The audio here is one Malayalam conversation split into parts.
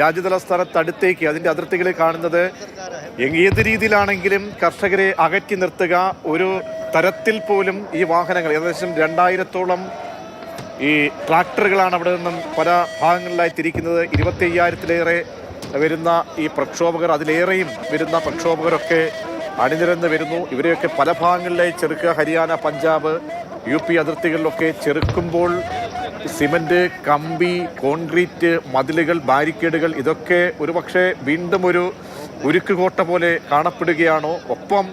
രാജ്യതലസ്ഥാനത്തടുത്തേക്ക് അതിൻ്റെ അതിർത്തികളിൽ കാണുന്നത് ഏത് രീതിയിലാണെങ്കിലും കർഷകരെ അകറ്റി നിർത്തുക. ഒരു തരത്തിൽ പോലും ഈ വാഹനങ്ങൾ ഏകദേശം 2000-ഓളം ഈ ട്രാക്ടറുകളാണ് അവിടെ നിന്നും പല ഭാഗങ്ങളിലായി തിരിക്കുന്നത്. 25,000-ലേറെ വരുന്ന ഈ പ്രക്ഷോഭകർ, അതിലേറെയും വരുന്ന പ്രക്ഷോഭകരൊക്കെ അണിനിരന്ന് വരുന്നു. ഇവരെയൊക്കെ പല ഭാഗങ്ങളിലായി ചെറുക്കുക. ഹരിയാന, പഞ്ചാബ്, UP അതിർത്തികളിലൊക്കെ ചെറുക്കുമ്പോൾ സിമന്റ്, കമ്പി, കോൺക്രീറ്റ്, മതിലുകൾ, ബാരിക്കേഡുകൾ ഇതൊക്കെ ഒരുപക്ഷെ വീണ്ടും ഒരു ഉരുക്കുകോട്ട പോലെ കാണപ്പെടുകയാണോ? ഒപ്പം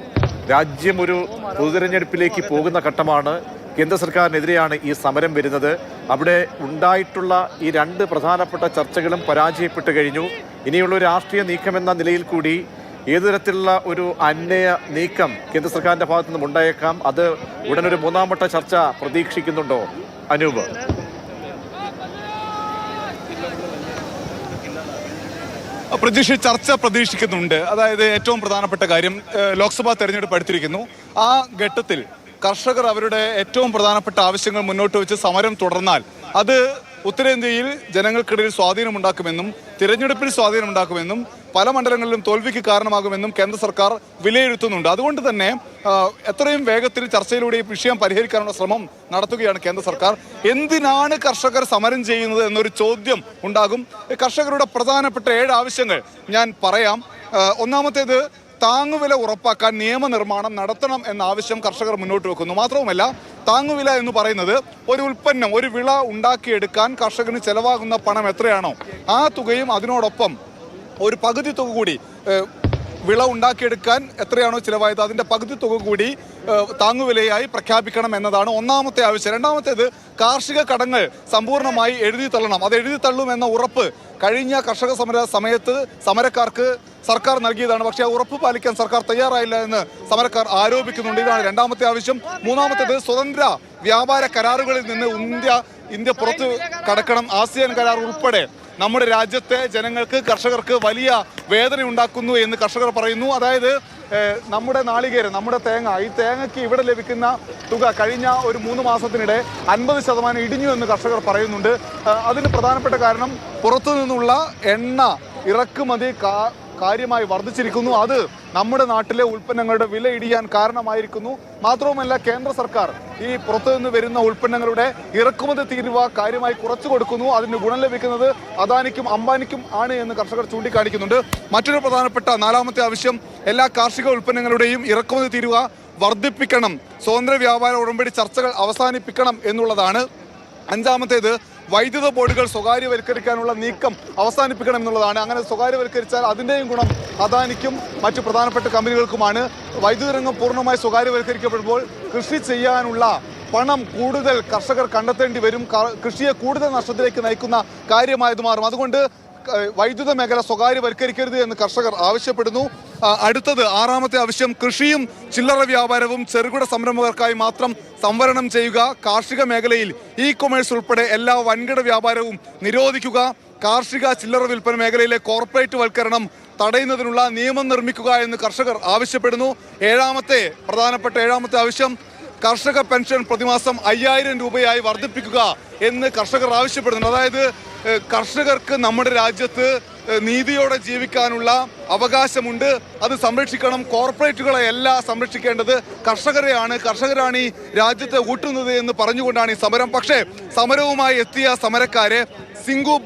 രാജ്യം ഒരു പൊതുതെരഞ്ഞെടുപ്പിലേക്ക് പോകുന്ന ഘട്ടമാണ്. കേന്ദ്ര സർക്കാരിനെതിരെയാണ് ഈ സമരം വരുന്നത്. അവിടെ ഉണ്ടായിട്ടുള്ള ഈ 2 പ്രധാനപ്പെട്ട ചർച്ചകളും പരാജയപ്പെട്ടു കഴിഞ്ഞു. ഇനിയുള്ള രാഷ്ട്രീയ നീക്കമെന്ന നിലയിൽ കൂടി ഏതു തരത്തിലുള്ള ഒരു അന്വയ നീക്കം കേന്ദ്ര സർക്കാരിൻ്റെ ഭാഗത്തു നിന്നും ഉണ്ടായേക്കാം. അത് ഉടനൊരു 3ാം വട്ട ചർച്ച പ്രതീക്ഷിക്കുന്നുണ്ടോ അനൂപ്? ചർച്ച പ്രതീക്ഷിക്കുന്നുണ്ട്. അതായത് ഏറ്റവും പ്രധാനപ്പെട്ട കാര്യം, ലോക്സഭാ തെരഞ്ഞെടുപ്പ് അടുത്തിരിക്കുന്നു. ആ ഘട്ടത്തിൽ കർഷകർ അവരുടെ ഏറ്റവും പ്രധാനപ്പെട്ട ആവശ്യങ്ങൾ മുന്നോട്ട് വെച്ച് സമരം തുടർന്നാൽ അത് ഉത്തരേന്ത്യയിൽ ജനങ്ങൾക്കിടയിൽ സ്വാധീനമുണ്ടാക്കുമെന്നും തിരഞ്ഞെടുപ്പിൽ സ്വാധീനമുണ്ടാക്കുമെന്നും പല മണ്ഡലങ്ങളിലും തോൽവിക്ക് കാരണമാകുമെന്നും കേന്ദ്ര സർക്കാർ വിലയിരുത്തുന്നുണ്ട്. അതുകൊണ്ട് തന്നെ എത്രയും വേഗത്തിൽ ചർച്ചയിലൂടെ ഈ വിഷയം പരിഹരിക്കാനുള്ള ശ്രമം നടത്തുകയാണ് കേന്ദ്ര സർക്കാർ. എന്തിനാണ് കർഷകർ സമരം ചെയ്യുന്നത് എന്നൊരു ചോദ്യം ഉണ്ടാകും. കർഷകരുടെ പ്രധാനപ്പെട്ട 7 ആവശ്യങ്ങൾ ഞാൻ പറയാം. ഒന്നാമത്തേത്, താങ്ങുവില ഉറപ്പാക്കാൻ നിയമനിർമ്മാണം നടത്തണം എന്ന ആവശ്യം കർഷകർ മുന്നോട്ട് വെക്കുന്നു. മാത്രവുമല്ല, താങ്ങുവില എന്ന് പറയുന്നത് ഒരു ഉൽപ്പന്നം, ഒരു വിള ഉണ്ടാക്കിയെടുക്കാൻ കർഷകന് ചെലവാകുന്ന പണം എത്രയാണോ ആ തുകയും അതിനോടൊപ്പം ഒരു പകുതി തുക കൂടി, വിള ഉണ്ടാക്കിയെടുക്കാൻ എത്രയാണോ ചിലവായത് അതിൻ്റെ പകുതി തുക കൂടി താങ്ങുവിലയായി പ്രഖ്യാപിക്കണം എന്നതാണ് ഒന്നാമത്തെ ആവശ്യം. രണ്ടാമത്തേത്, കാർഷിക കടങ്ങൾ സമ്പൂർണ്ണമായി എഴുതി തള്ളണം. അത് എഴുതി തള്ളുമെന്ന ഉറപ്പ് കഴിഞ്ഞ കർഷക സമരത്ത് സമരക്കാർക്ക് സർക്കാർ നൽകിയതാണ്. പക്ഷേ ആ ഉറപ്പ് പാലിക്കാൻ സർക്കാർ തയ്യാറായില്ല എന്ന് സമരക്കാർ ആരോപിക്കുന്നുണ്ട്. ഇതാണ് രണ്ടാമത്തെ ആവശ്യം. മൂന്നാമത്തേത്, സ്വതന്ത്ര വ്യാപാര കരാറുകളിൽ നിന്ന് ഇന്ത്യ പുറത്ത് കടക്കണം. ആസിയാൻ കരാർ ഉൾപ്പെടെ നമ്മുടെ രാജ്യത്തെ ജനങ്ങൾക്ക്, കർഷകർക്ക് വലിയ വേദന ഉണ്ടാക്കുന്നു എന്ന് കർഷകർ പറയുന്നു. അതായത് നമ്മുടെ നാളികേരം, നമ്മുടെ തേങ്ങ, ഈ തേങ്ങയ്ക്ക് ഇവിടെ ലഭിക്കുന്ന തുക കഴിഞ്ഞ ഒരു 3 മാസത്തിനിടെ 50% ഇടിഞ്ഞു എന്ന് കർഷകർ പറയുന്നുണ്ട്. അതിന് പ്രധാനപ്പെട്ട കാരണം പുറത്തു നിന്നുള്ള എണ്ണ ഇറക്കുമതി കാര്യമായി വർദ്ധിച്ചിരിക്കുന്നു. അത് നമ്മുടെ നാട്ടിലെ ഉൽപ്പന്നങ്ങളുടെ വില ഇടിയാൻ കാരണമായിരിക്കുന്നു. മാത്രവുമല്ല, കേന്ദ്ര സർക്കാർ ഈ പുറത്തുനിന്ന് വരുന്ന ഉൽപ്പന്നങ്ങളുടെ ഇറക്കുമതി തീരുവ കാര്യമായി കുറച്ചു കൊടുക്കുന്നു. അതിന് ഗുണം ലഭിക്കുന്നത് അദാനിക്കും അംബാനിക്കും ആണ് എന്ന് കർഷകർ ചൂണ്ടിക്കാണിക്കുന്നുണ്ട്. മറ്റൊരു പ്രധാനപ്പെട്ട 4ാമത്തെ ആവശ്യം, എല്ലാ കാർഷിക ഉൽപ്പന്നങ്ങളുടെയും ഇറക്കുമതി തീരുവ വർദ്ധിപ്പിക്കണം. സ്വതന്ത്ര വ്യാപാര ഉടമ്പടി ചർച്ചകൾ അവസാനിപ്പിക്കണം എന്നുള്ളതാണ്. 5ാമത്തേത്, വൈദ്യുത ബോർഡുകൾ സ്വകാര്യവൽക്കരിക്കാനുള്ള നീക്കം അവസാനിപ്പിക്കണം എന്നുള്ളതാണ്. അങ്ങനെ സ്വകാര്യവൽക്കരിച്ചാൽ അതിൻ്റെയും ഗുണം അദാനിക്കും മറ്റു പ്രധാനപ്പെട്ട കമ്പനികൾക്കുമാണ്. വൈദ്യുത രംഗം പൂർണ്ണമായി സ്വകാര്യവൽക്കരിക്കപ്പെടുമ്പോൾ കൃഷി ചെയ്യാനുള്ള പണം കൂടുതൽ കർഷകർ കണ്ടെത്തേണ്ടി വരും. കൃഷിയെ കൂടുതൽ നഷ്ടത്തിലേക്ക് നയിക്കുന്ന കാര്യമായത് മാറും. അതുകൊണ്ട് വൈദ്യുത മേഖല സ്വകാര്യവൽക്കരിക്കരുത് എന്ന് കർഷകർ ആവശ്യപ്പെടുന്നു. അടുത്തത് 6ാമത്തെ ആവശ്യം, കൃഷിയും ചില്ലറ വ്യാപാരവും ചെറുകിട സംരംഭകർക്കായി മാത്രം സംവരണം ചെയ്യുക. കാർഷിക മേഖലയിൽ ഇ-കൊമേഴ്സ് ഉൾപ്പെടെ എല്ലാ വൻകിട വ്യാപാരവും നിരോധിക്കുക. കാർഷിക ചില്ലറ വിൽപ്പന മേഖലയിലെ കോർപ്പറേറ്റ് വൽക്കരണം തടയുന്നതിനുള്ള നിയമം നിർമ്മിക്കുക എന്ന് കർഷകർ ആവശ്യപ്പെടുന്നു. പ്രധാനപ്പെട്ട 7ാമത്തെ ആവശ്യം, കർഷക പെൻഷൻ പ്രതിമാസം 5000 രൂപയായി വർദ്ധിപ്പിക്കുക എന്ന് കർഷകർ ആവശ്യപ്പെടുന്നുണ്ട്. അതായത് കർഷകർക്ക് നമ്മുടെ രാജ്യത്ത് നീതിയോടെ ജീവിക്കാനുള്ള അവകാശമുണ്ട്. അത് സംരക്ഷിക്കണം. കോർപ്പറേറ്റുകളെ അല്ല സംരക്ഷിക്കേണ്ടത്, കർഷകരാണ് ഈ രാജ്യത്തെ ഊട്ടുന്നത് എന്ന് പറഞ്ഞുകൊണ്ടാണ് ഈ സമരം. പക്ഷേ സമരവുമായി എത്തിയ സമരക്കാരെ ശംഭു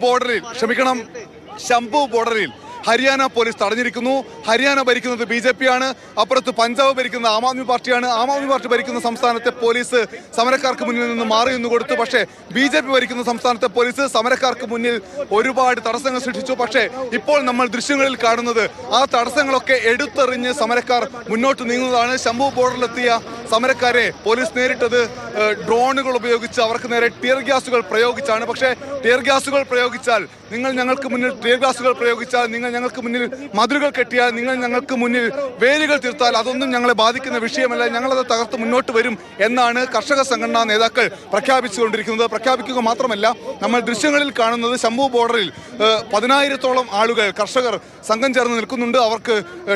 ബോർഡറിൽ ഹരിയാന പോലീസ് തടഞ്ഞിരിക്കുന്നു. ഹരിയാന ഭരിക്കുന്നത് BJP ആണ്. അപ്പുറത്ത് പഞ്ചാബ് ഭരിക്കുന്നത് ആം ആദ്മി പാർട്ടിയാണ്. ആം ആദ്മി പാർട്ടി ഭരിക്കുന്ന സംസ്ഥാനത്തെ പോലീസ് സമരക്കാർക്ക് മുന്നിൽ നിന്ന് മാറി നിന്ന് കൊടുത്തു. പക്ഷേ BJP ഭരിക്കുന്ന സംസ്ഥാനത്തെ പോലീസ് സമരക്കാർക്ക് മുന്നിൽ ഒരുപാട് തടസ്സങ്ങൾ സൃഷ്ടിച്ചു. പക്ഷേ ഇപ്പോൾ നമ്മൾ ദൃശ്യങ്ങളിൽ കാണുന്നത് ആ തടസ്സങ്ങളൊക്കെ എടുത്തെറിഞ്ഞ് സമരക്കാർ മുന്നോട്ട് നീങ്ങുന്നതാണ്. ശംഭു ബോർഡറിലെത്തിയ സമരക്കാരെ പോലീസ് നേരിട്ടത് ഡ്രോണുകൾ ഉപയോഗിച്ച് അവർക്ക് നേരെ ടിയർ ഗ്യാസുകൾ പ്രയോഗിച്ചാണ്. പക്ഷേ ടിയർ ഗ്യാസുകൾ പ്രയോഗിച്ചാൽ, നിങ്ങൾ ഞങ്ങൾക്ക് മുന്നിൽ ടിയർ ഗ്യാസുകൾ പ്രയോഗിച്ചാൽ, നിങ്ങൾ ഞങ്ങൾക്ക് മുന്നിൽ മതിലുകൾ കെട്ടിയാൽ, നിങ്ങൾ ഞങ്ങൾക്ക് മുന്നിൽ വേലികൾ തീർത്താൽ അതൊന്നും ഞങ്ങളെ ബാധിക്കുന്ന വിഷയമല്ല, ഞങ്ങളത് തകർത്ത് മുന്നോട്ട് വരും എന്നാണ് കർഷക സംഘടനാ നേതാക്കൾ പ്രഖ്യാപിച്ചുകൊണ്ടിരിക്കുന്നത്. പ്രഖ്യാപിക്കുക മാത്രമല്ല, നമ്മൾ ദൃശ്യങ്ങളിൽ കാണുന്നത് ശംഭു ബോർഡറിൽ 10,000-ഓളം ആളുകൾ, കർഷകർ സംഘം ചേർന്ന് നിൽക്കുന്നുണ്ട്. അവർക്ക്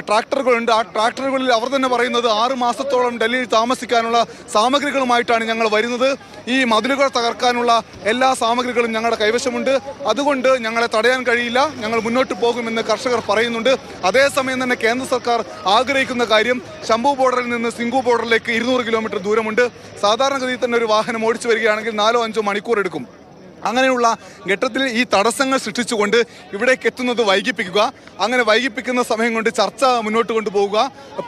ട്രാക്ടറുകളുണ്ട്. ആ ട്രാക്ടറുകളിൽ അവർ തന്നെ പറയുന്നത് 6 മാസത്തോളം ഡൽഹിയിൽ താമസിക്കാനുള്ള സാമഗ്രികളുമായിട്ടാണ് ഞങ്ങൾ വരുന്നത്. ഈ മതിലുകൾ തകർക്കാനുള്ള എല്ലാ സാമഗ്രികളും ഞങ്ങളുടെ കൈവശമുണ്ട്. അതുകൊണ്ട് ഞങ്ങളെ തടയാൻ കഴിയില്ല, ഞങ്ങൾ മുന്നോട്ട് പോകുമെന്ന് കർഷകർ പറയുന്നുണ്ട്. അതേസമയം തന്നെ കേന്ദ്ര സർക്കാർ ആഗ്രഹിക്കുന്ന കാര്യം ശംഭു ബോർഡറിൽ നിന്ന് സിംഗു ബോർഡറിലേക്ക് 200 കിലോമീറ്റർ ദൂരമുണ്ട്. സാധാരണഗതിയിൽ തന്നെ ഒരു വാഹനം ഓടിച്ചു വരികയാണെങ്കിൽ 4-5 മണിക്കൂർ എടുക്കും. അങ്ങനെയുള്ള ഘട്ടത്തിൽ ഈ തടസ്സങ്ങൾ സൃഷ്ടിച്ചുകൊണ്ട് ഇവിടേക്ക് എത്തുന്നത് വൈകിപ്പിക്കുക, അങ്ങനെ വൈകിപ്പിക്കുന്ന സമയം കൊണ്ട് ചർച്ച മുന്നോട്ട് കൊണ്ടുപോവുക,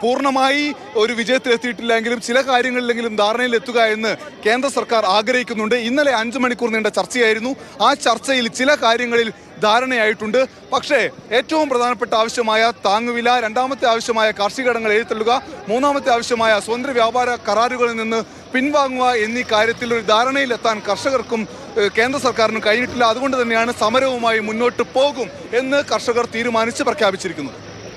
പൂർണ്ണമായി ഒരു വിജയത്തിലെത്തിയിട്ടില്ലെങ്കിലും ചില കാര്യങ്ങളിലെങ്കിലും ധാരണയിലെത്തുക എന്ന് കേന്ദ്ര സർക്കാർ ആഗ്രഹിക്കുന്നുണ്ട്. ഇന്നലെ 5 മണിക്കൂർ നീണ്ട ചർച്ചയായിരുന്നു. ആ ചർച്ചയിൽ ചില കാര്യങ്ങളിൽ ധാരണയായിട്ടുണ്ട്. പക്ഷേ ഏറ്റവും പ്രധാനപ്പെട്ട ആവശ്യമായ താങ്ങുവില, രണ്ടാമത്തെ ആവശ്യമായ കാർഷിക ഇടങ്ങൾ എഴുത്തള്ളുക, മൂന്നാമത്തെ ആവശ്യമായ സ്വതന്ത്ര വ്യാപാര കരാറുകളിൽ നിന്ന് പിൻവാങ്ങുക എന്നീ കാര്യത്തിൽ ഒരു ധാരണയിലെത്താൻ കർഷകർക്കും കേന്ദ്ര സർക്കാരിനും കഴിഞ്ഞിട്ടില്ല. അതുകൊണ്ട് തന്നെയാണ് സമരവുമായി മുന്നോട്ട് പോകും എന്ന് കർഷകർ തീരുമാനിച്ച് പ്രഖ്യാപിച്ചിരിക്കുന്നത്.